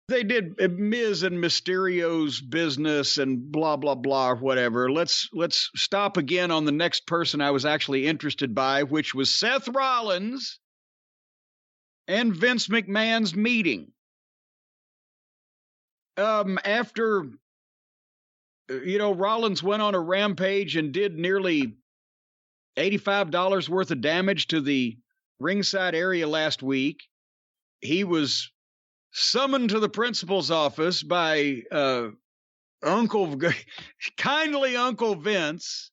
They did Miz and Mysterio's business and blah, blah, blah, or whatever. Let's stop again on the next person I was actually interested by, which was Seth Rollins and Vince McMahon's meeting. After, Rollins went on a rampage and did nearly $85 worth of damage to the ringside area last week, he was summoned to the principal's office by kindly Uncle Vince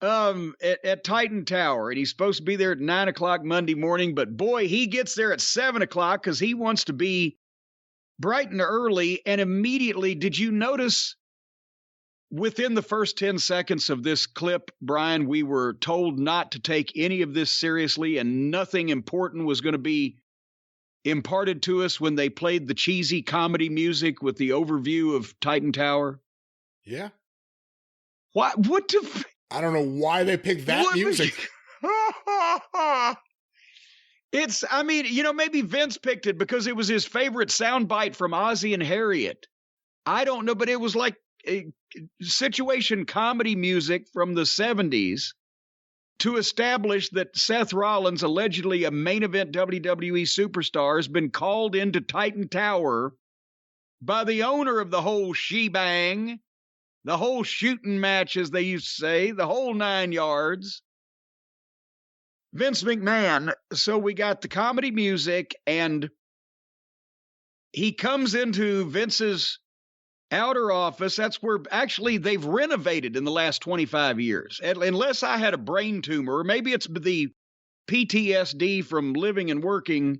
at Titan Tower. And he's supposed to be there at 9 o'clock Monday morning. But boy, he gets there at 7 o'clock because he wants to be bright and early. And immediately, did you notice within the first 10 seconds of this clip, Brian, we were told not to take any of this seriously and nothing important was going to be imparted to us when they played the cheesy comedy music with the overview of Titan Tower? Yeah. What I don't know why they picked that music. Maybe Vince picked it because it was his favorite soundbite from Ozzy and Harriet. I don't know, but it was like a situation comedy music from the 70s to establish that Seth Rollins, allegedly a main event WWE superstar, has been called into Titan Tower by the owner of the whole shebang, the whole shooting match, as they used to say, the whole 9 yards, Vince McMahon. So we got the comedy music, and he comes into Vince's outer office. That's where actually they've renovated in the last 25 years. Unless I had a brain tumor, or maybe it's the PTSD from living and working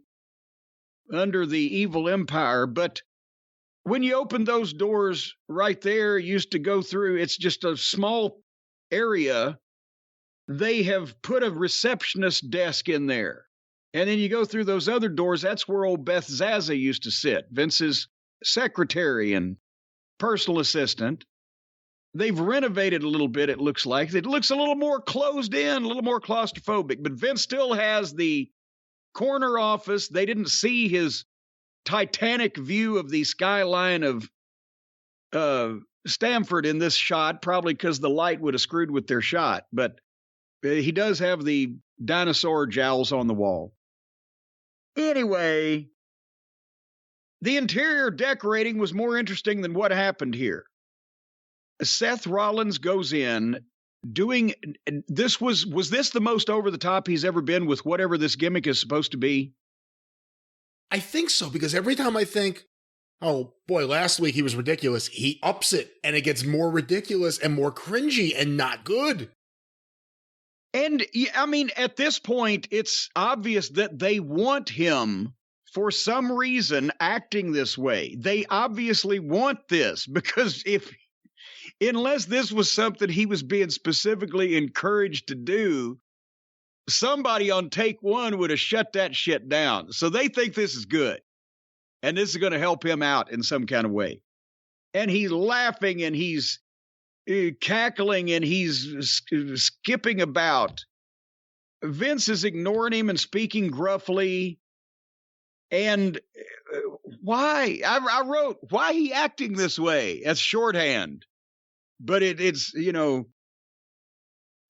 under the evil empire. But when you open those doors right there, used to go through, it's just a small area. They have put a receptionist desk in there. And then you go through those other doors. That's where old Beth Zaza used to sit, Vince's secretary and personal assistant. They've renovated a little bit, it looks like. It looks a little more closed in, a little more claustrophobic, but Vince still has the corner office. They didn't see his Titanic view of the skyline of Stamford in this shot, probably because the light would have screwed with their shot, but he does have the dinosaur jowls on the wall. Anyway, the interior decorating was more interesting than what happened here. Seth Rollins goes in doing this. Was this the most over the top he's ever been with whatever this gimmick is supposed to be? I think so, because every time I think, oh boy, last week he was ridiculous, he ups it and it gets more ridiculous and more cringy and not good. And I mean, at this point, it's obvious that they want him for some reason acting this way. They obviously want this, because unless this was something he was being specifically encouraged to do, somebody on take one would have shut that shit down. So they think this is good. And this is going to help him out in some kind of way. And he's laughing and he's cackling and he's skipping about. Vince is ignoring him and speaking gruffly. And why? I wrote, why he acting this way? That's shorthand. But it's,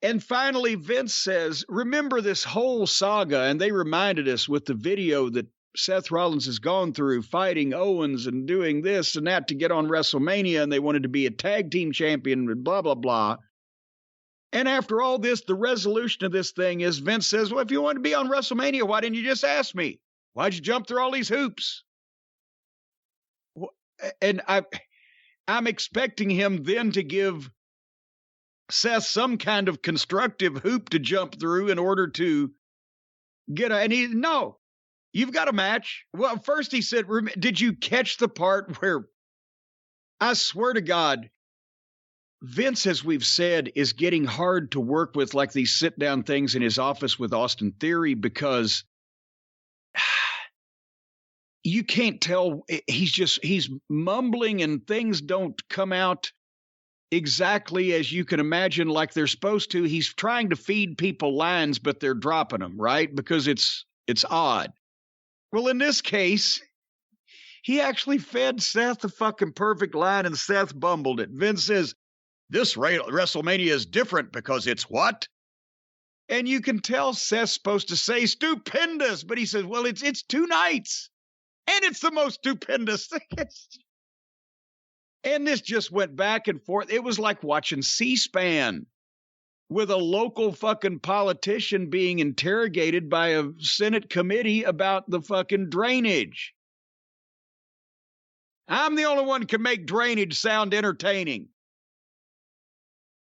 And finally, Vince says, remember this whole saga, and they reminded us with the video that Seth Rollins has gone through, fighting Owens and doing this and that to get on WrestleMania, and they wanted to be a tag team champion, and blah, blah, blah. And after all this, the resolution of this thing is Vince says, well, if you want to be on WrestleMania, why didn't you just ask me? Why'd you jump through all these hoops? And I'm expecting him then to give Seth some kind of constructive hoop to jump through in order to get no, you've got a match. Well, first he said, did you catch the part where, I swear to God, Vince, as we've said, is getting hard to work with, like these sit down things in his office with Austin Theory, because you can't tell. He's mumbling and things don't come out exactly as you can imagine like they're supposed to. He's trying to feed people lines, but they're dropping them, right? Because it's odd. Well, in this case, He actually fed Seth the fucking perfect line, and Seth bumbled it. Vince says, this WrestleMania is different because it's what? And you can tell Seth's supposed to say stupendous, but he says, well, it's 2 nights, and it's the most stupendous. And this just went back and forth. It was like watching C-SPAN with a local fucking politician being interrogated by a Senate committee about the fucking drainage. I'm the only one who can make drainage sound entertaining.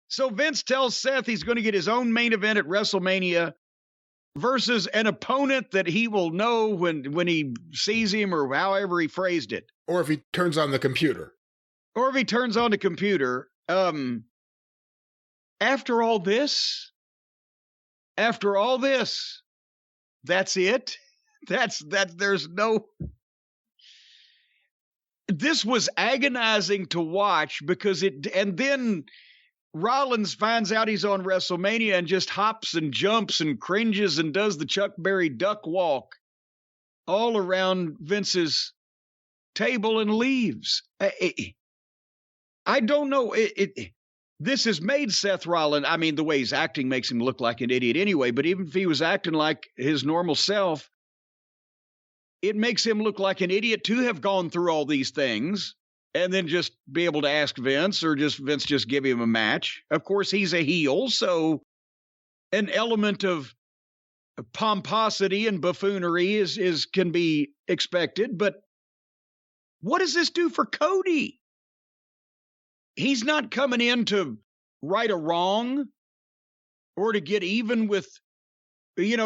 So Vince tells Seth he's going to get his own main event at WrestleMania versus an opponent that he will know when he sees him, or however he phrased it. Or if he turns on the computer. After all this, that's it. There's no. This was agonizing to watch because and then Rollins finds out he's on WrestleMania and just hops and jumps and cringes and does the Chuck Berry duck walk all around Vince's table and leaves. I don't know. This has made Seth Rollins, I mean, the way he's acting makes him look like an idiot anyway, but even if he was acting like his normal self, it makes him look like an idiot to have gone through all these things and then just be able to ask Vince, or just Vince just give him a match. Of course, he's a heel, so an element of pomposity and buffoonery can be expected, but what does this do for Cody? He's not coming in to right a wrong or to get even with,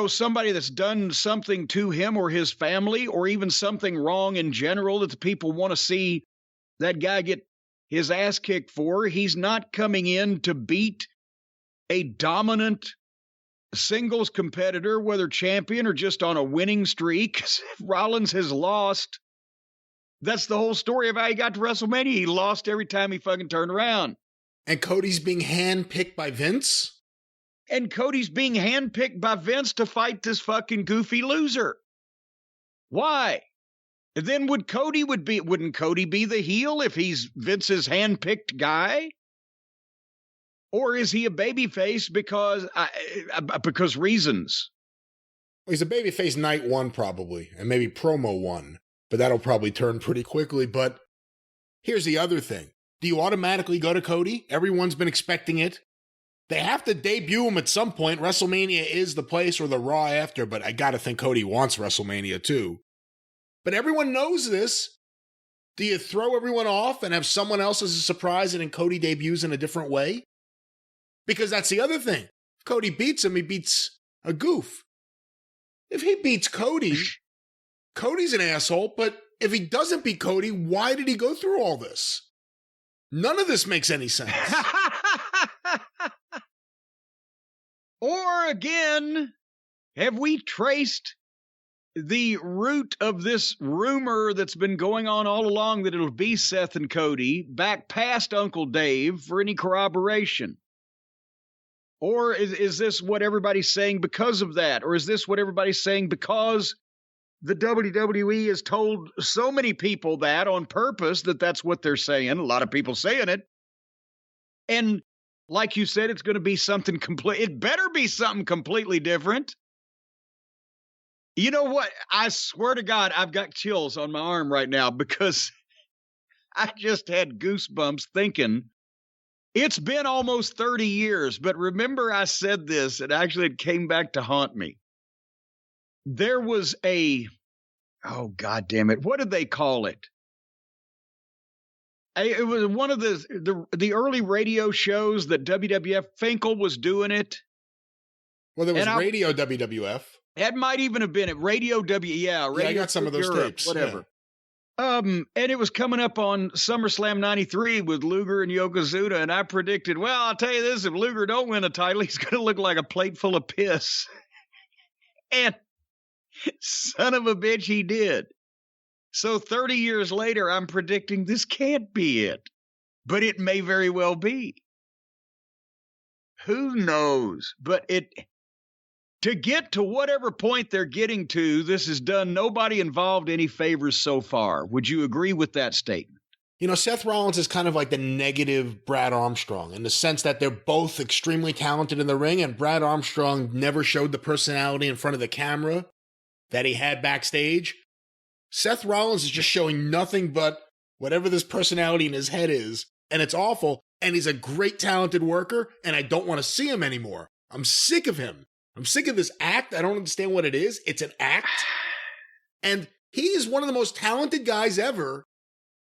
somebody that's done something to him or his family, or even something wrong in general that the people want to see that guy get his ass kicked for. He's not coming in to beat a dominant singles competitor, whether champion or just on a winning streak. Rollins has lost. That's the whole story of how he got to WrestleMania. He lost every time he fucking turned around. And Cody's being handpicked by Vince? And Cody's being handpicked by Vince to fight this fucking goofy loser. Why? And then wouldn't Cody be the heel if he's Vince's handpicked guy? Or is he a babyface because reasons? He's a babyface night 1 probably, and maybe promo 1. But that'll probably turn pretty quickly. But here's the other thing. Do you automatically go to Cody? Everyone's been expecting it. They have to debut him at some point. WrestleMania is the place, or the Raw after, but I gotta think Cody wants WrestleMania too. But everyone knows this. Do you throw everyone off and have someone else as a surprise and then Cody debuts in a different way? Because that's the other thing. If Cody beats him, he beats a goof. If he beats Cody, Cody's an asshole, but if he doesn't beat Cody, why did he go through all this? None of this makes any sense. Or again, have we traced the root of this rumor that's been going on all along that it'll be Seth and Cody back past Uncle Dave for any corroboration? Or is this what everybody's saying because of that? Or is this what everybody's saying because the WWE has told so many people that on purpose that that's what they're saying? A lot of people saying it. And like you said, it's going to be something it better be something completely different. You know what? I swear to God, I've got chills on my arm right now because I just had goosebumps thinking it's been almost 30 years. But remember, I said this, and actually it came back to haunt me. There was oh, God damn it. What did they call it? It was one of the early radio shows that WWF. Finkel was doing it. Well, there was Radio WWF. That might even have been at Radio W. Yeah, Radio I got some of those Europe, tapes. whatever. Yeah. And it was coming up on SummerSlam 93 with Luger and Yokozuna, and I predicted, well, I'll tell you this, if Luger don't win a title, he's going to look like a plate full of piss. And son of a bitch, he did. So 30 years later, I'm predicting this can't be it, but it may very well be. Who knows? But To get to whatever point they're getting to, this has done nobody involved any favors so far. Would you agree with that statement? You know, Seth Rollins is kind of like the negative Brad Armstrong in the sense that they're both extremely talented in the ring, and Brad Armstrong never showed the personality in front of the camera that he had backstage. Seth Rollins is just showing nothing but whatever this personality in his head is, and it's awful, and he's a great talented worker, and I don't want to see him anymore. I'm sick of him. I'm sick of this act. I don't understand what it is. It's an act. And he is one of the most talented guys ever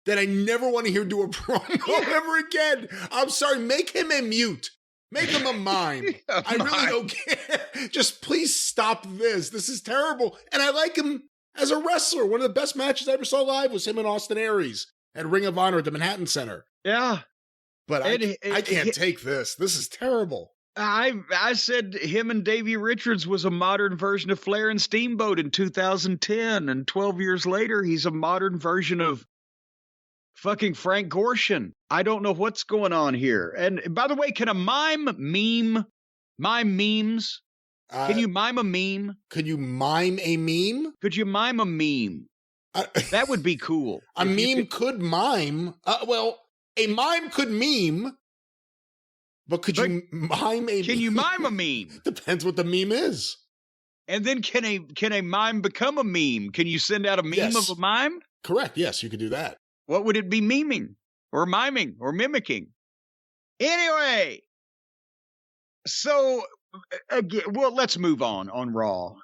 that I never want to hear do a promo ever again. I'm sorry. Make him a mute. Make him a mime. I really don't care. Just please stop this. This is terrible. And I like him as a wrestler. One of the best matches I ever saw live was him and Austin Aries at Ring of Honor at the Manhattan Center. Yeah. But I can't take this. This is terrible. I said him and Davey Richards was a modern version of Flair and Steamboat in 2010, and 12 years later, he's a modern version of fucking Frank Gorshin. I don't know what's going on here. And by the way, can a mime memes? Can you mime a meme? Could you mime a meme? Could you mime a meme? That would be cool. A meme could mime. Well, a mime could meme. But could you mime a meme? Can you mime a meme? Depends what the meme is. And then can a mime become a meme? Can you send out a meme of a mime? Correct. Yes, you could do that. What would it be meming or miming or mimicking? Anyway, so again, well, let's move on Raw.